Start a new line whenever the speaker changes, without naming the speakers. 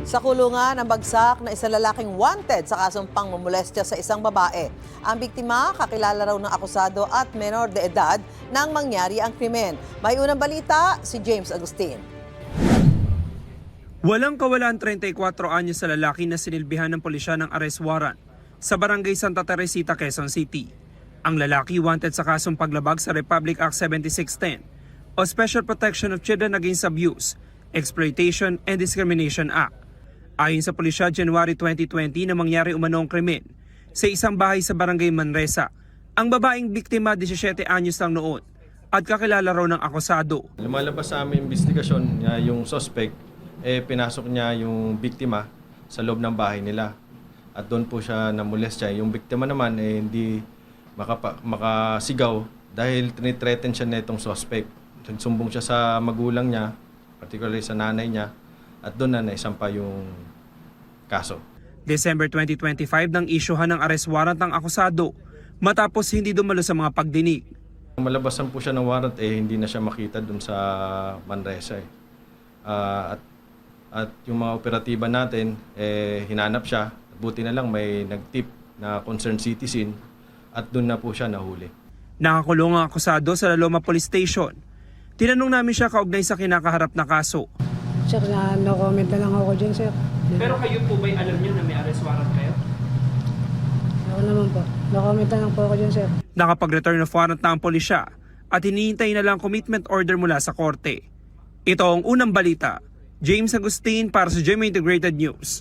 Sa kulungan, nabagsak na isang lalaking wanted sa kasong pangmomolestya sa isang babae. Ang biktima, kakilala raw ng akusado at menor de edad nang mangyari ang krimen. May unang balita, si James Agustin.
Walang kawalaan 34 anyos sa lalaki na sinilbihan ng pulisya ng arrest warrant sa Barangay Santa Teresita, Quezon City. Ang lalaki wanted sa kasong paglabag sa Republic Act 7610 o Special Protection of Children Against Abuse, Exploitation and Discrimination Act. Ayon sa pulisya, January 2020 na mangyari umanong krimen sa isang bahay sa Barangay Manresa. Ang babaeng biktima 17 anyos lang noon at kakilala raw ng akusado.
Lumalabas sa aming investigasyon na yung suspect, pinasok niya yung biktima sa loob ng bahay nila. At doon po siya namolestya. Yung biktima naman hindi makasigaw dahil tinitreaten siya nitong suspect. Sumbong siya sa magulang niya, particularly sa nanay niya, at doon na naisampa yung kaso.
December 2025 nang isyuhan ng arrest warrant ng akusado matapos hindi dumalo sa mga pagdinig.
Malabasan po siya ng warrant, hindi na siya makita doon sa Manresa. At yung mga operatiba natin, hinanap siya. Buti na lang may nag-tip na concerned citizen at doon na po siya nahuli.
Nakakulong ang akusado sa Laloma Police Station. Tinanong namin siya kaugnay sa kinakaharap na kaso.
Sir, no comment na lang ako dyan, sir.
Pero kayo po ba'y alam niyo na may arrest warrant kayo?
Ako naman po. No comment na lang po ako dyan, sir.
Nakapag-return of warrant na ang pulisya at hinihintay na lang commitment order mula sa korte. Ito ang unang balita. James Agustin para sa GMA Integrated News.